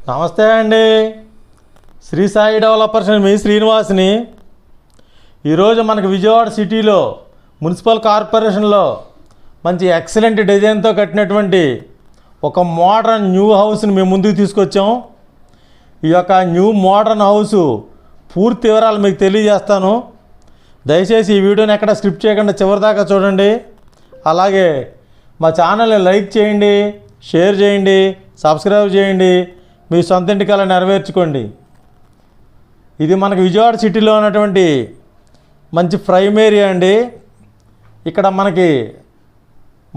నమస్తే అండి. శ్రీ సాయి డెవలపర్స్ మీ శ్రీనివాస్ని. ఈరోజు మనకు విజయవాడ సిటీలో మున్సిపల్ కార్పొరేషన్లో మంచి ఎక్సలెంట్ డిజైన్తో కట్టినటువంటి ఒక మోడర్న్ న్యూ హౌస్ని మేము ముందుకు తీసుకొచ్చాం. ఈ యొక్క న్యూ మోడర్న్ హౌసు పూర్తి వివరాలు మీకు తెలియజేస్తాను. దయచేసి ఈ వీడియోని ఎక్కడ స్కిప్ చేయకుండా చివరిదాకా చూడండి. అలాగే మా ఛానల్ని లైక్ చేయండి, షేర్ చేయండి, సబ్స్క్రైబ్ చేయండి. మీ సొంత ఇంటికల్లా నెరవేర్చుకోండి. ఇది మనకు విజయవాడ సిటీలో ఉన్నటువంటి మంచి ప్రైమ్ ఏరియా అండి. ఇక్కడ మనకి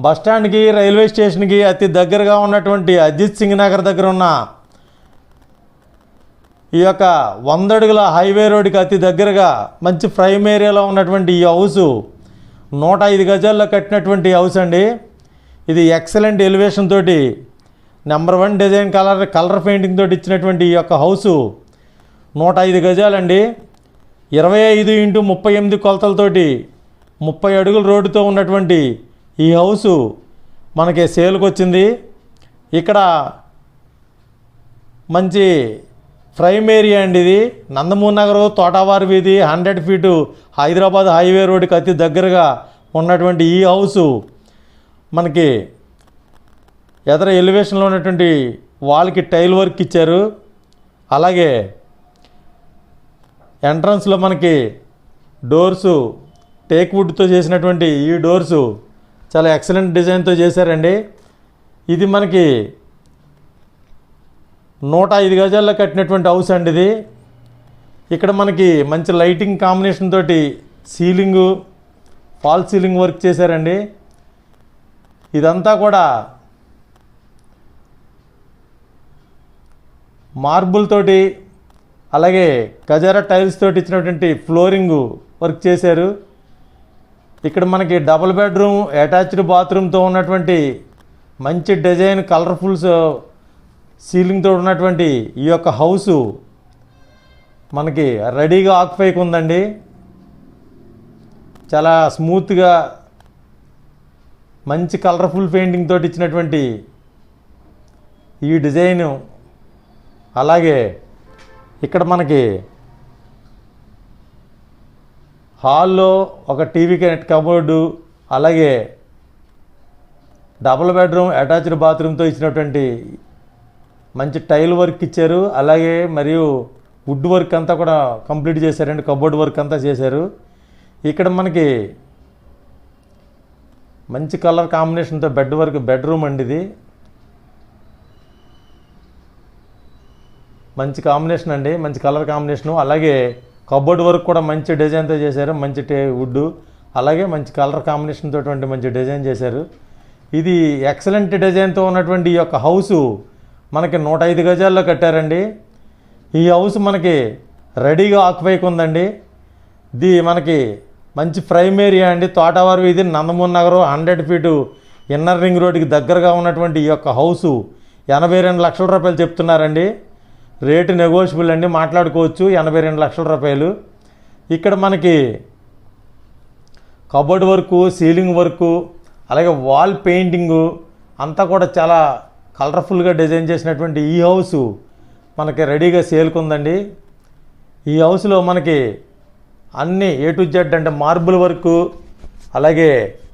బస్టాండ్కి, రైల్వే స్టేషన్కి అతి దగ్గరగా ఉన్నటువంటి అజిత్ సింగ్ నగర్ దగ్గర ఉన్న ఈ యొక్క 100 అడుగుల హైవే రోడ్డుకి అతి దగ్గరగా మంచి ప్రైమ్ ఏరియాలో ఉన్నటువంటి ఈ హౌసు 105 గజాల్లో కట్టినటువంటి హౌస్ అండి. ఇది ఎక్సలెంట్ ఎలివేషన్ తోటి నెంబర్ 1 డిజైన్ కలర్ పెయింటింగ్ తోటి ఇచ్చినటువంటి ఈ యొక్క హౌసు 105 గజాలండి. 25x38 కొలతలతోటి 30 అడుగుల రోడ్డుతో ఉన్నటువంటి ఈ హౌసు మనకి సేల్కి వచ్చింది. ఇక్కడ మంచి ప్రైమ్ ఏరియా అండి. ఇది నందమూరి నగర్ తోటవారి వీధి 100 ఫీటు హైదరాబాద్ హైవే రోడ్డుకి అతి దగ్గరగా ఉన్నటువంటి ఈ హౌసు మనకి ఎదర ఎలివేషన్లో ఉన్నటువంటి వాల్కి టైల్ వర్క్ ఇచ్చారు. అలాగే ఎంట్రన్స్లో మనకి డోర్సు టేక్ వుడ్తో చేసినటువంటి ఈ డోర్సు చాలా ఎక్సలెంట్ డిజైన్తో చేశారండి. ఇది మనకి 105 గజాల్లో కట్టినటువంటి హౌస్ అండి ఇది. ఇక్కడ మనకి మంచి లైటింగ్ కాంబినేషన్ తోటి సీలింగు, ఫాల్ సీలింగ్ వర్క్ చేశారండి. ఇదంతా కూడా మార్బుల్ తోటి అలాగే కజారా టైల్స్ తోటి ఇచ్చినటువంటి ఫ్లోరింగు వర్క్ చేశారు. ఇక్కడ మనకి డబుల్ బెడ్రూమ్ అటాచ్డ్ బాత్రూమ్తో ఉన్నటువంటి మంచి డిజైన్ కలర్ఫుల్ సీలింగ్తో ఉన్నటువంటి ఈ యొక్క హౌసు మనకి రెడీగా ఆక్యుపైకి ఉందండి. చాలా స్మూత్గా మంచి కలర్ఫుల్ పెయింటింగ్ తోటి ఇచ్చినటువంటి ఈ డిజైను. అలాగే ఇక్కడ మనకి హాల్లో ఒక టీవీ కబోర్డు, అలాగే డబుల్ బెడ్రూమ్ అటాచ్డ్ బాత్రూమ్తో ఇచ్చినటువంటి మంచి టైల్ వర్క్ ఇచ్చారు. అలాగే మరియు వుడ్ వర్క్ అంతా కూడా కంప్లీట్ చేశారండి. కబోర్డ్ వర్క్ అంతా చేశారు. ఇక్కడ మనకి మంచి కలర్ కాంబినేషన్తో బెడ్రూమ్ అండి. ఇది మంచి కాంబినేషన్ అండి, మంచి కలర్ కాంబినేషను. అలాగే కబోర్డ్ వర్క్ కూడా మంచి డిజైన్తో చేశారు. మంచి వుడ్ అలాగే మంచి కలర్ కాంబినేషన్ తోటి మంచి డిజైన్ చేశారు. ఇది ఎక్సలెంట్ డిజైన్తో ఉన్నటువంటి ఈ యొక్క హౌసు మనకి 105 గజాల్లో కట్టారండి. ఈ హౌస్ మనకి రెడీగా ఆక్యుపైకి ఉందండి. ఇది మనకి మంచి ప్రైమ్ ఏరియా అండి. తోటవారి వీధి Nandamuri Nagar 100 feet inner ring రోడ్డుకి దగ్గరగా ఉన్నటువంటి ఈ యొక్క హౌసు 82 లక్షల రూపాయలు చెప్తున్నారండి. రేటు నెగోషియబుల్ అండి, మాట్లాడుకోవచ్చు. 82 లక్షల రూపాయలు. ఇక్కడ మనకి కబోర్డ్ వర్కు, సీలింగ్ వర్కు, అలాగే వాల్ పెయింటింగు అంతా కూడా చాలా కలర్ఫుల్గా డిజైన్ చేసినటువంటి ఈ హౌసు మనకి రెడీగా సేల్కుందండి. ఈ హౌస్లో మనకి అన్నీ A to Z అంటే మార్బుల్ వర్కు, అలాగే